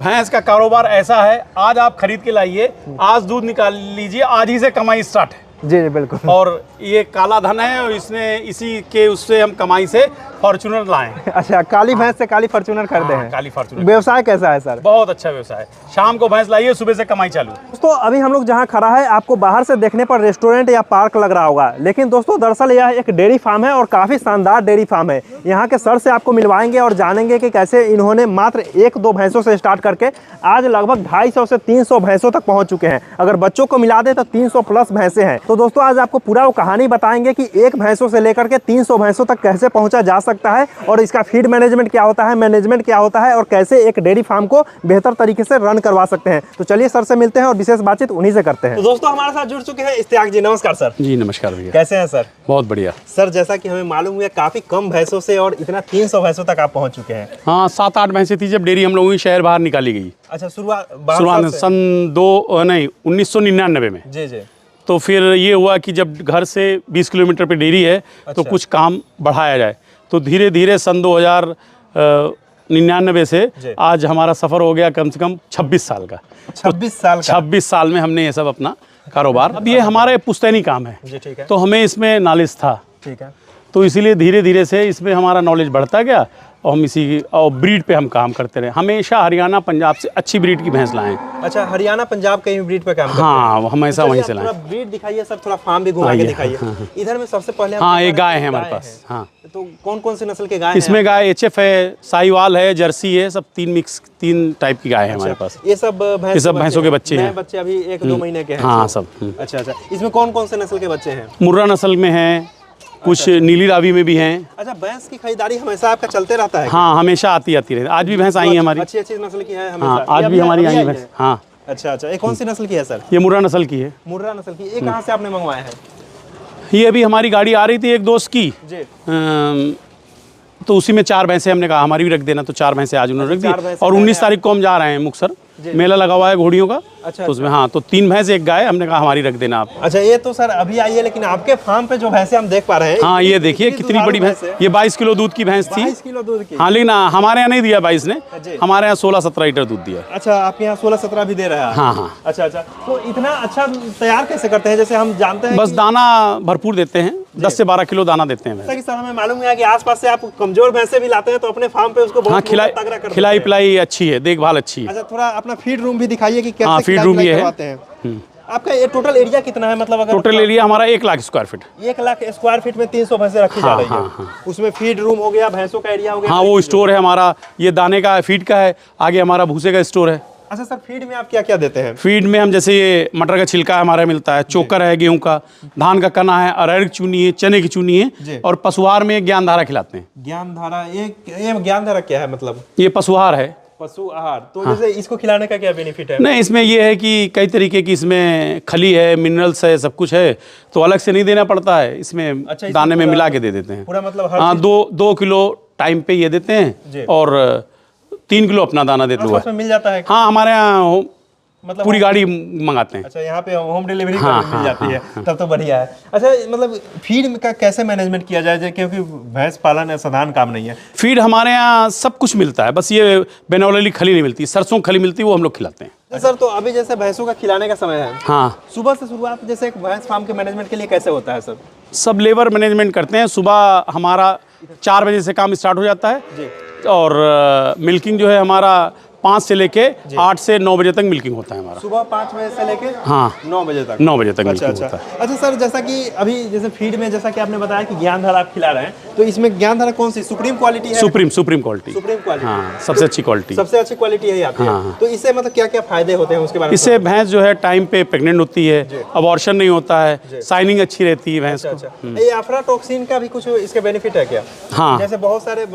भैंस का कारोबार ऐसा है, आज आप खरीद के लाइए, आज दूध निकाल लीजिए, आज ही से कमाई स्टार्ट है। जी बिल्कुल। और ये काला धन है और इसने इसी के उससे हम कमाई से फॉर्च्यूनर लाए। अच्छा, काली भैंस से काली फॉर्च्यूनर खरीदे हैं। काली फॉर्च्यूनर। व्यवसाय कैसा है सर? बहुत अच्छा व्यवसाय। शाम को भैंस लाइए, सुबह से कमाई चालू। दोस्तों अभी हम लोग जहाँ खड़ा है, आपको बाहर से देखने पर रेस्टोरेंट या पार्क लग रहा होगा, लेकिन दोस्तों दरअसल यह एक डेयरी फार्म है और काफ़ी शानदार डेयरी फार्म है। यहाँ के सर से आपको मिलवाएंगे और जानेंगे कि कैसे इन्होंने मात्र 1-2 भैंसों से स्टार्ट करके आज लगभग 250 से 300 भैंसों तक पहुँच चुके हैं। अगर बच्चों को मिला दे तो 300 प्लस भैंसें हैं। तो दोस्तों आज आपको पूरा वो कहानी बताएंगे कि एक भैंसों से लेकर के 300 भैंसों तक कैसे पहुँचा जा सकता है, और इसका फीड मैनेजमेंट क्या होता है, मैनेजमेंट क्या होता है, और कैसे एक डेयरी फार्म को बेहतर तरीके से रन करवा सकते हैं। तो चलिए सर से मिलते हैं और विशेष बातचीत उन्हीं से करते हैं। तो दोस्तों हमारे साथ जुड़ चुके हैं इश्तियाक जी। नमस्कार सर। जी नमस्कार भैया। कैसे हैं सर? बहुत बढ़िया सर। जैसा कि हमें मालूम हुआ काफी कम भैंसों से और इतना 300 भैंसों तक आप पहुंच चुके हैं। हाँ, 7-8 भैंसें थी जब डेयरी हम लोगों की शहर बाहर निकाली गई। अच्छा, शुरुआत सन 1999 में। जी जी। तो फिर ये हुआ कि जब घर से 20 किलोमीटर पे डेयरी है तो कुछ काम बढ़ाया जाए। तो धीरे धीरे सन 2099 से आज हमारा सफ़र हो गया कम से कम 26 साल का। 26 साल का। 26 साल में हमने ये सब अपना कारोबार, अब ये हमारे पुश्तैनी काम है जी, ठीक है। तो हमें इसमें नॉलेज था, ठीक है। तो इसीलिए धीरे धीरे से इसमें हमारा नॉलेज बढ़ता गया और हम इसी और ब्रीड पे हम काम करते रहे। हमेशा हरियाणा पंजाब से अच्छी ब्रीड की भैंस लाएं। अच्छा, हरियाणा पंजाब कहीं ब्रीड पे काम करते हैं? हाँ, हमेशा वहीं से लाएं। थोड़ा ब्रीड दिखाइए सर, थोड़ा फार्म भी घुमा के दिखाइए। इधर में सबसे पहले हाँ, एक गाय है हमारे पास। हाँ, तो कौन कौन सी नस्ल के गाय हैं? इसमें गाय एचएफ है, साहिवाल है, जर्सी है, सब 3 टाइप की गाय है हमारे पास। ये सब भैंसों के बच्चे हैं। बच्चे अभी 1-2 महीने के हैं। हाँ सब। अच्छा अच्छा। इसमें कौन कौन से नस्ल के बच्चे हैं? मुर्रा नस्ल में है, कुछ नीली रावी में भी हैं। अच्छा, भैंस की खरीदारी हमेशा आपका चलते रहता है? हाँ, हमेशा आती रहती है। आज भी भैंस आई है हमारी, अच्छी अच्छी नस्ल की है हमेशा। हाँ, आज भी हमारी आई है भैंस। हाँ। अच्छा अच्छा। ये कौन सी नस्ल की है सर? ये मुर्रा नस्ल की है। मुर्रा नस्ल की। ये कहाँ से आपने मंगवाया है? ये अभी हमारी गाड़ी आ रही थी एक दोस्त की जी। तो उसी में 4 भैंसें हमने कहा हमारी भी रख देना, तो 4 भैंसें आज उन्होंने रख दी। और 19 तारीख को हम जा रहे हैं मुक्तसर, मेला लगा हुआ है घोड़ियों का। अच्छा, तो उसमें हाँ, तो 3 भैंस 1 गाय, हमने कहा हमारी रख देना आप। अच्छा, ये तो सर अभी आई है, लेकिन आपके फार्म पे जो भैंसें हम देख पा रहे हैं, हाँ, ये देखिए कितनी बड़ी भैंस। ये 22 किलो दूध की भैंस थी। 22 किलो दूध की। हाँ, लेकिन हमारे यहाँ नहीं दिया 22 ने, हमारे यहाँ 16-17 लीटर दूध दिया। अच्छा, आपके यहाँ 16-17 भी दे रहा है? हाँ हाँ। अच्छा अच्छा। तो इतना अच्छा तैयार कैसे करते हैं? जैसे हम जानते हैं बस दाना भरपूर देते हैं, 10 से 12 किलो दाना देते हैं। जैसा कि सर हमें मालूम है कि आसपास से आप कमजोर भैंसें भी लाते हैं, तो अपने फार्म पे उसको बहुत हाँ, तगड़ा करते हैं। खिलाई पिलाई अच्छी है, देखभाल अच्छी है। अच्छा, थोड़ा अपना फीड रूम भी दिखाइए कि कैसे हाँ, फीड रूम भी है। आपका ये टोटल एरिया कितना है? मतलब अगर टोटल एरिया हमारा 1 lakh square feet. 1 lakh square feet में 300 भैंसें रखी जा रही है। उसमें फीड रूम हो गया, भैंसों का एरिया हो गया। हाँ, वो स्टोर है हमारा, ये दाने का फीड का है, आगे हमारा भूसे का स्टोर है। अच्छा सर, फीड में आप क्या क्या देते हैं? फीड में हम जैसे ये मटर का छिलका हमारा मिलता है, चोकर है गेहूं का, धान का कना है, अरहर की चूनी है, चने की चूनी है, और पशुहार में ज्ञान धारा खिलाते हैं। ज्ञान धारा, ये ज्ञान धारा क्या है? मतलब ये पशुहार है। पशु आहार। तो जैसे इसको खिलाने का क्या बेनिफिट है? नहीं, इसमें ये है कि कई तरीके की इसमें खली है, मिनरल्स है, सब कुछ है, तो अलग से नहीं देना पड़ता है। इसमें दाने में मिला के दे देते हैं पूरा, मतलब हाँ, 2 किलो टाइम पे ये देते हैं और 3 किलो अपना दाना देते हुए मिल जाता है। हाँ, हमारे यहाँ मतलब पूरी गाड़ी मंगाते हैं। अच्छा, यहाँ पे होम डिलीवरी मिल जाती है। तब तो बढ़िया है। अच्छा, मतलब फीड का कैसे मैनेजमेंट किया जाए, क्योंकि भैंस पालन साधारण काम नहीं है। फीड हमारे यहाँ सब कुछ मिलता है, बस ये बेनौली खली नहीं मिलती, सरसों खली मिलती है, वो हम लोग खिलाते हैं। सर, तो अभी जैसे भैंसों का खिलाने का समय है, हाँ, सुबह से शुरुआत जैसे एक भैंस फार्म के मैनेजमेंट के लिए कैसे होता है सर? सब लेबर मैनेजमेंट करते हैं। सुबह हमारा 4 बजे से काम स्टार्ट हो जाता है जी। और मिल्किंग जो है हमारा 5 से लेके 8 से 9 बजे तक मिल्किंग होता है हमारा। सुबह 5 बजे से लेके हाँ 9 बजे तक। 9 बजे तक अच्छा मिल्किंग अच्छा होता है। अच्छा सर, जैसा कि अभी जैसे फीड में जैसा कि आपने बताया कि ज्ञान धारा आप खिला रहे हैं, तो इसमें ज्ञान धारा कौन सी सुप्रीम क्वालिटी है? Supreme quality. सुप्रीम क्वालिटी, हाँ, सबसे अच्छी क्वालिटी। सबसे अच्छी क्वालिटी है आपकी। हाँ। तो इससे मतलब क्या क्या फायदे होते हैं उसके बारे में? इससे भैंस जो है टाइम पे प्रेग्नेंट होती है, अबॉर्शन नहीं होता है, शाइनिंग अच्छी रहती है भैंस को। ये अफ्लाटॉक्सिन का भी कुछ इसके बेनिफिट है क्या? हाँ, जैसे बहुत सारे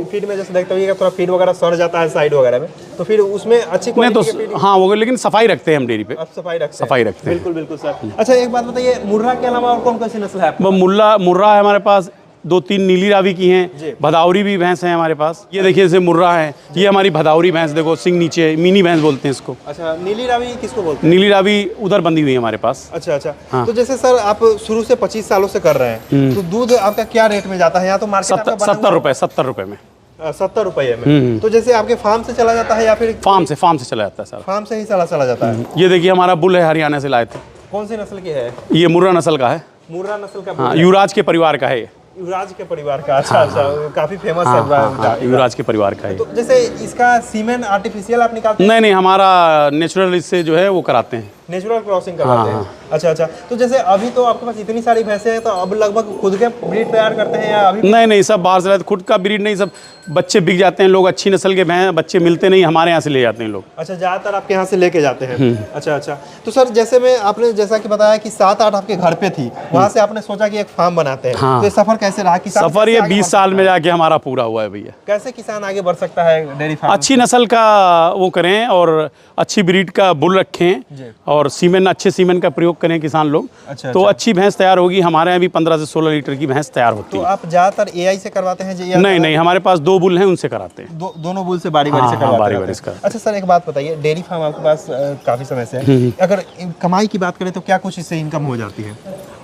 फीड में जैसे देखते हो थोड़ा फीड वगैरह सड़ जाता है साइड वगैरह में, तो फिर उसमें अच्छी क्वालिटी हाँ, वो लेकिन सफाई रखते हैं हम डेयरी पे। आप सफाई रखते हैं? बिल्कुल बिल्कुल सर। अच्छा, एक बात बताइए, मुर्रा के अलावा और कौन कौन सी नस्ल है? मुर्रा है हमारे पास, 2-3 नीली रावी की हैं, भदावरी भी भैंस हैं हमारे पास। ये देखिए जैसे मुर्रा है, ये हमारी भदावरी भैंस, देखो सिंग नीचे, मिनी भैंस बोलते हैं इसको। अच्छा, नीली रावी किसको बोलते हैं? नीली रावी उधर बंधी हुई है हमारे पास। अच्छा अच्छा। हाँ। तो जैसे सर आप शुरू से 25 सालों से कर रहे हैं, तो दूध आपका क्या रेट में जाता है? यहाँ तो मार्केट 70 रुपए में। 70 रुपये में। तो जैसे आपके फार्म से चला जाता है या फिर फार्म से चला जाता है सर। फार्म से ही चला जाता है। ये देखिए हमारा बुल है, हरियाणा से लाए थे। कौन सी नस्ल की है? ये मुर्रा नस्ल का है। मुर्रा नस्ल का हाँ, युवराज के परिवार का है। युवराज के परिवार का। अच्छा अच्छा, काफी फेमस है। युवराज के परिवार का है। तो जैसे इसका सीमेन आर्टिफिशियल आप निकालते हैं? नहीं, हमारा नेचुरल इससे जो है वो कराते हैं, नेचुरल क्रॉसिंग करवाते हैं। अच्छा अच्छा, तो जैसे अभी तो आपके पास इतनी सारी भैंसें हैं, तो अब लगभग खुद के ब्रीड तैयार करते हैं या अभी? नहीं, सब बाहर से लाते। खुद का ब्रीड नहीं, सब बच्चे बिक जाते हैं। लोग अच्छी नस्ल के भैंस बच्चे मिलते नहीं, हमारे यहाँ से ले जाते हैं लोग। अच्छा, ज़्यादातर आपके यहाँ से लेके जाते हैं। अच्छा अच्छा, तो सर जैसे में आपने जैसा कि बताया कि 7-8 आपके घर पे थी, वहाँ से आपने सोचा कि एक फार्म बनाते हैं। तो ये सफर कैसे रहा? सफर ये 20 साल में जाके हमारा पूरा हुआ है भैया। कैसे किसान आगे बढ़ सकता है डेयरी फार्म? अच्छी नस्ल का वो करें और अच्छी ब्रीड का बुल रखें और सीमेन, अच्छे सीमेन का प्रयोग करें किसान लोग। अच्छा, तो अच्छी भैंस तैयार होगी। हमारे यहाँ भी 15 से 16 लीटर की भैंस तैयार होती तो है। आप ज़्यादातर एआई से करवाते हैं? नहीं, हमारे पास 2 बुल हैं, उनसे कराते हैं। दोनों बुल से बारी से करवाते हैं। अच्छा सर, एक बात बताइए, डेयरी फार्म आपके पास काफ़ी समय से है, अगर कमाई की बात करें तो क्या कुछ इससे इनकम हो जाती है?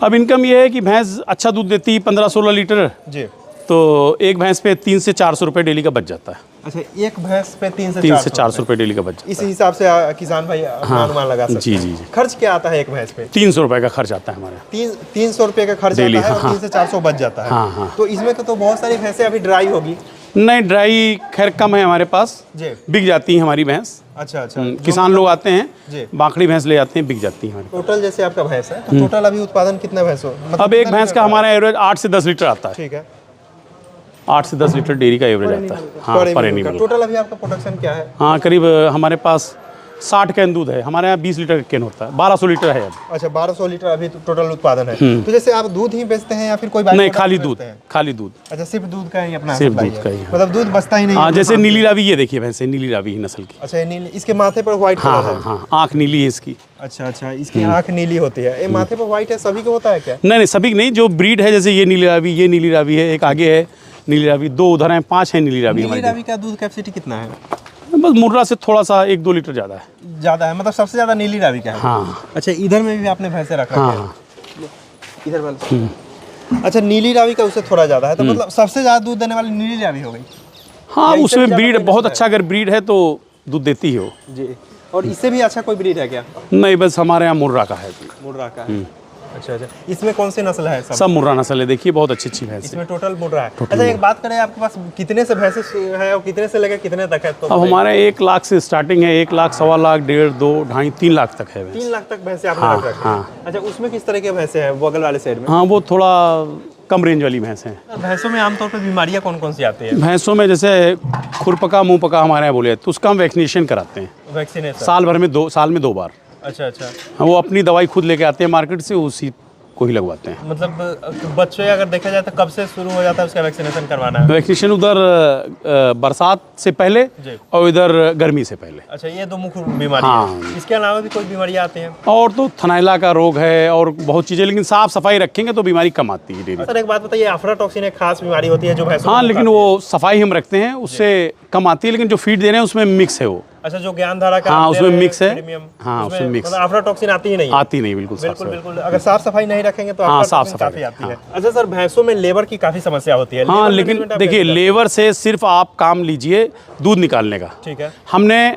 अब इनकम ये है कि भैंस अच्छा दूध देती है, 15-16 लीटर जी। तो एक भैंस पे 300 से 400 रुपये डेली का बच जाता है। अच्छा, एक भैंस पे 300 से 400 रुपये डेली का बच जाता है। इस हिसाब से किसान भाई अनुमान लगा सकते हैं। जी। खर्च क्या आता है एक भैंस पे? 300 रुपये का खर्च आता है हमारे। 300 रुपये का खर्च आता है और 300 से 400 बच जाता है। हाँ। तो इसमें तो बहुत सारी भैंसें अभी ड्राई होगी। नहीं, ड्राई खैर कम है हमारे पास, बिक जाती है हमारी भैंस। अच्छा, किसान लोग आते हैं, बांकड़ी भैंस ले जाते हैं, बिक जाती है हमारी। टोटल जैसे आपका भैंस है, तो टोटल अभी उत्पादन कितना भैंस हो? अब एक भैंस का हमारा एवरेज 8 से 10 लीटर आता है। ठीक है, 8 से 10 लीटर डेयरी का एवरेज आता है। हाँ, पर एनिमल। टोटल अभी आपका प्रोडक्शन क्या है? हाँ, करीब हमारे पास 60 कैन दूध है। हमारे यहाँ 20 लीटर कैन होता है, 1200 लीटर है अब। अच्छा, 1200 लीटर अभी टोटल उत्पादन है। तो जैसे आप दूध ही बेचते हैं या फिर कोई? नहीं, खाली दूध। अच्छा, सिर्फ दूध का ही अपना? सिर्फ दूध का ही, मतलब दूध बचता ही नहीं? हाँ, जैसे नीली रावी, ये देखिए भैंस नीली रावी नस्ल की। अच्छा, नीली, इसके माथे पर व्हाइट कलर है? हाँ, आँख नीली है इसकी। अच्छा, इसकी आँख नीली होती है। ये माथे पर व्हाइट है, सभी को होता है क्या? नहीं, सभी नहीं, जो ब्रीड है, जैसे ये नीली रावी है, एक आगे है नीली रावी, 2 उधर हैं, 5 है नीली रावी। नीली रावी का दूध कैपेसिटी कितना है? बस मुर्रा से थोड़ा सा 1-2 लीटर ज़्यादा है। मतलब सबसे ज़्यादा नीली रावी का है। हाँ। अच्छा, इधर में भी आपने भैंसे रखा है? हाँ। इधर वाला। अच्छा, नीली रावी का उससे थोड़ा ज़्यादा है, तो मतलब सबसे ज़्यादा दूध देने वाली नीली रावी हो गई। हाँ, उसमें ब्रीड बहुत अच्छा, अगर ब्रीड है तो दूध देती ही हो जी। और इससे भी अच्छा कोई ब्रीड है क्या? नहीं, बस हमारे यहाँ मुर्रा का है। मुर्रा का है। अच्छा, इसमें कौन सी नस्ल है? सब मुर्रा नस्ल है। देखिए बहुत अच्छी भैंस इसमें टोटल मुर्रा है। अच्छा, एक बात करें, आपके पास कितने से भैंसे है और कितने से लेकर कितने तक है? तो अब हमारे 1 लाख से स्टार्टिंग है, 1 लाख, 1.25 लाख, 1.5, 2, 2.5, 3 लाख तक है। 3 लाख तक भैंसे आपने रख रखी हैं। अच्छा, उसमें किस तरह के भैंसे हैं बगल वाले साइड में? हाँ, वो थोड़ा कम रेंज वाली भैंस हैं। भैंसों में आमतौर पर बीमारियाँ कौन कौन सी आती है? भैंसों में जैसे खुरपका, मुँह पका हमारे यहाँ बोले, तो उसका हम वैक्सीनेशन कराते हैं। वैक्सीनेशन साल में 2 बार। अच्छा। हाँ, वो अपनी दवाई खुद लेके आते हैं मार्केट से, उसी को ही लगवाते हैं। मतलब बच्चे अगर देखा जाए तो कब से शुरू हो जाता है उसका वैक्सीनेशन करवाना है? वैक्सीनेशन उधर बरसात से पहले और इधर गर्मी से पहले। अच्छा, ये 2 मुख्य बीमारी है। इसके अलावा भी कोई बीमारियाँ आती हैं? और तो थनैला का रोग है और बहुत चीज़ें, लेकिन साफ सफाई रखेंगे तो बीमारी कम आती है डेली। सर, एक बात बताइए, अफ्लाटॉक्सिन एक खास बीमारी होती है जो भैंसों? हाँ, लेकिन वो सफाई हम रखते हैं, उससे कम आती है, लेकिन जो फीड दे रहे हैं उसमें मिक्स है वो। अच्छा, जो ज्ञानधारा का? हाँ, उसमें मिक्स है। हाँ, उसमें मिक्स। मतलब अफ्लाटॉक्सिन आती ही नहीं? आती नहीं, बिल्कुल। अगर साफ सफाई नहीं रखेंगे तो हाँ, साफ सफाई काफी आती है। अच्छा सर, भैंसों में लेबर की काफी समस्या होती है। हाँ, लेकिन देखिए, लेबर से सिर्फ आप काम लीजिए दूध निकालने का। ठीक है। हमने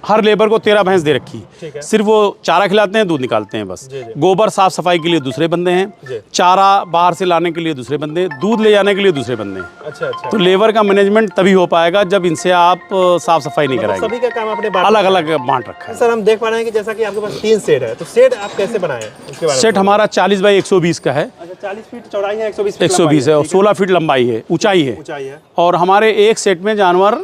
हर लेबर को 13 भैंस दे रखी। ठीक है। सिर्फ वो चारा खिलाते हैं, दूध निकालते हैं बस। गोबर साफ सफाई के लिए दूसरे बंदे हैं, चारा बाहर से लाने के लिए दूसरे बंदे, दूध ले जाने के लिए दूसरे बंदे हैं। अच्छा। तो लेबर का मैनेजमेंट तभी हो पाएगा जब इनसे आप साफ सफाई नहीं कराएंगे। सभी का काम आपने अलग अलग बांट रखा है। सर, हम देख पा रहे हैं कि जैसा कि आपके पास 3 सेट है, तो सेट आप कैसे बनाए? सेट हमारा 40 बाई 120 का है। अच्छा, 40 फीट चौड़ाई है, 120 है और 16 फीट लंबाई है, ऊंचाई है। और हमारे एक सेट में जानवर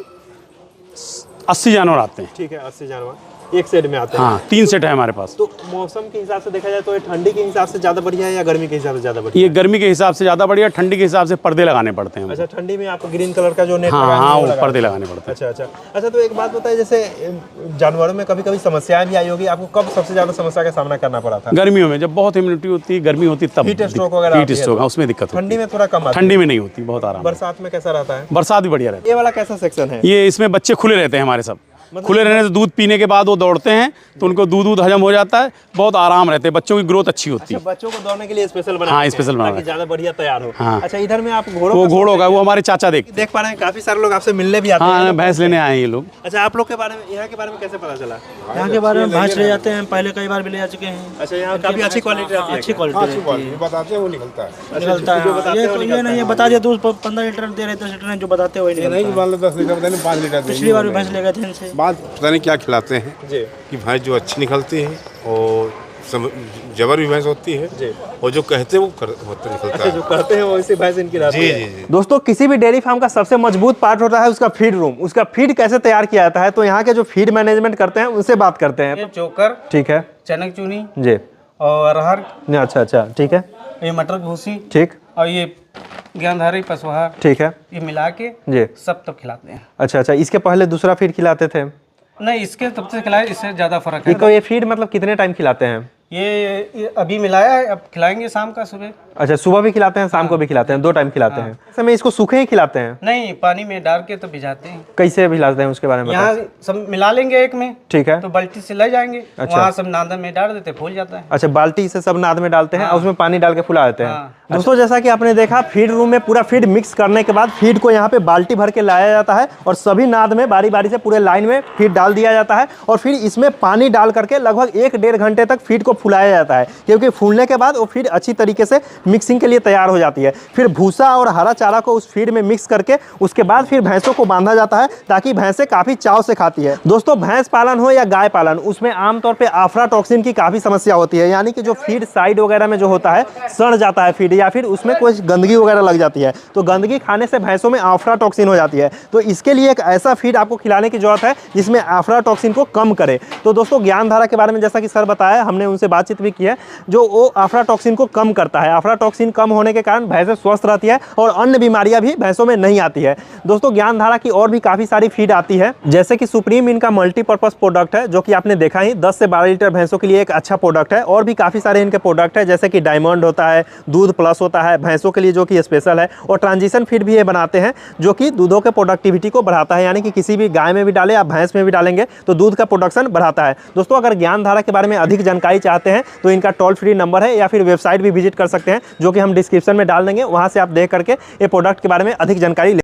80 जानवर आते हैं। ठीक है, 80 जानवर एक सेट में आते हैं। हाँ, 3 सेट है हमारे पास। तो मौसम के हिसाब से देखा जाए तो ये ठंडी के हिसाब से ज़्यादा बढ़िया है या गर्मी के हिसाब से ज़्यादा बढ़िया? ये गर्मी के हिसाब से ज़्यादा बढ़िया, ठंडी के हिसाब से पर्दे लगाने पड़ते हैं। अच्छा, ठंडी में आपको ग्रीन कलर का जो नेट हाँ, वो पर्दे लगाने पड़ते हैं। अच्छा, तो एक बात बताइए, जैसे जानवरों में कभी कभी समस्याएं भी आई होगी, आपको कब सबसे ज़्यादा समस्या का सामना करना पड़ा था? गर्मियों में, जब बहुत ह्यूमिडिटी होती है, गर्मी होती तब हीट स्ट्रोक वगैरह? हीट स्ट्रोक, उसमें दिक्कत होती है। ठंडी में थोड़ा कम, ठंडी में नहीं होती, बहुत आराम। बरसात में कैसा रहता है? बरसात भी बढ़िया रहता है। ये वाला कैसा सेक्शन है? ये इसमें बच्चे खुले रहते हैं हमारे सब, खुले रहने से दूध पीने के बाद वो दौड़ते हैं तो उनको दूध हजम हो जाता है, बहुत आराम रहते हैं, बच्चों की ग्रोथ अच्छी होती है। बच्चों को दौड़ने के लिए स्पेशल बना, हाँ स्पेशल बना, ज्यादा बढ़िया तैयार हो। हाँ। अच्छा, इधर में आप घोड़ों, वो घोड़ों का, वो हमारे चाचा देख पा रहे हैं, काफी सारे लोग आपसे मिलने भी आते हैं। हाँ, भैंस लेने आए हैं ये लोग। अच्छा, आप लोग के बारे में, यहाँ के बारे में कैसे पता चला? यहाँ के बारे में भैंस ले जाते हैं, पहले कई बार भी ले जा चुके हैं। अच्छा, यहाँ काफी अच्छी क्वालिटी, अच्छी क्वालिटी बताते हैं वो निकलता है। निकलता है। ये तो ये नहीं है बता दिया दूध 15 लीटर दे रहे, 10 लीटर नहीं, जो बताते हुए नहीं कि मान लो 10 लीटर बताने 5 लीटर पिछली बार भी भैंस ले गए थे इनसे। बात पता नहीं क्या खिलाते हैं कि भैंस जो अच्छी निकलती है और जबर भी भैंस होती है और जो कहते हैं वो होता निकलता है। जो कहते हैं वो इसी भैंस इनकी रहती है। जी। दोस्तों, किसी भी डेयरी फार्म का सबसे मजबूत पार्ट होता है उसका फीड रूम। उसका फीड कैसे तैयार किया जाता है, तो यहाँ के जो फीड मैनेजमेंट करते हैं उनसे बात करते हैं। ये चोकर, ठीक है चनक चूनी जी, और अरहर, अच्छा ठीक है, ये मटर भूसी, ठीक, और ये ज्ञानधारी पशुहार, ठीक है ये मिला के जी। सब तो खिलाते हैं। अच्छा, इसके पहले दूसरा फीड खिलाते थे? नहीं, इसके तब से खिलाए, इससे ज्यादा फर्क है। ये फीड मतलब कितने टाइम खिलाते हैं? ये अभी मिलाया है, अब खिलाएंगे शाम का, सुबह। अच्छा, सुबह भी खिलाते हैं, शाम को भी खिलाते हैं, 2 टाइम खिलाते हैं। समय इसको सूखे ही खिलाते हैं? नहीं, पानी में डाल के तो भिजाते हैं। कैसे भिलाते हैं उसके बारे में? यहाँ सब मिला लेंगे एक में, ठीक है, तो बाल्टी से ले जाएंगे। अच्छा। वहाँ सब नादन में डाल देते, फूल जाता है। अच्छा, बाल्टी से सब नाद में डालते हैं और उसमें पानी डाल के फुला देते हैं। हाँ। दोस्तों, जैसा कि आपने देखा, फीड रूम में पूरा फीड मिक्स करने के बाद फीड को यहाँ पे बाल्टी भर के लाया जाता है और सभी नाद में बारी बारी से पूरे लाइन में फीड डाल दिया जाता है और फिर इसमें पानी डाल करके लगभग 1-1.5 घंटे तक फीड को फुलाया जाता है, क्योंकि फूलने के बाद वो फीड अच्छी तरीके से मिक्सिंग के लिए तैयार हो जाती है। फिर भूसा और हरा चारा को उस फीड में मिक्स करके उसके बाद फिर भैंसों को बांधा जाता है, ताकि भैंसें काफ़ी चाव से खाती है। दोस्तों, भैंस पालन हो या गाय पालन, उसमें आमतौर पर आफ्लाटॉक्सिन की काफ़ी समस्या होती है, यानी कि जो फीड साइड वगैरह में जो होता है सड़ जाता है फीड, या फिर उसमें कोई गंदगी वगैरह लग जाती है, तो गंदगी खाने से भैंसों में आफ्लाटॉक्सिन हो जाती है। तो इसके लिए एक ऐसा फीड आपको खिलाने की जरूरत है जिसमें आफ्लाटॉक्सिन को कम करे। तो दोस्तों, ज्ञानधारा के बारे में जैसा कि सर बताया, हमने उनसे बातचीत भी की है, जो वो आफ्लाटॉक्सिन को कम करता है। आफ्लाटॉक्सिन कम होने के कारण भैंसें स्वस्थ रहती है और अन्य बीमारियां भी भैंसों में नहीं आती है। दोस्तों, ज्ञानधारा की और भी काफ़ी सारी फीड आती है, जैसे कि सुप्रीम इनका मल्टीपर्पज़ प्रोडक्ट है, जो कि आपने देखा ही 10 से 12 लीटर भैंसों के लिए एक अच्छा प्रोडक्ट है। और भी काफ़ी सारे इनके प्रोडक्ट है, जैसे कि डायमंड होता है, दूध प्लस होता है भैंसों के लिए, जो कि स्पेशल है, और ट्रांजिशन फीड भी ये बनाते हैं, जो कि दूधों के प्रोडक्टिविटी को बढ़ाता है, यानी कि किसी भी गाय में भी डालें या भैंस में भी डालेंगे तो दूध का प्रोडक्शन बढ़ाता है। दोस्तों, अगर ज्ञानधारा के बारे में अधिक जानकारी चाहते हैं तो इनका टोल फ्री नंबर है, या फिर वेबसाइट भी विजिट कर सकते हैं, जो कि हम डिस्क्रिप्शन में डाल देंगे। वहाँ से आप देख करके ये प्रोडक्ट के बारे में अधिक जानकारी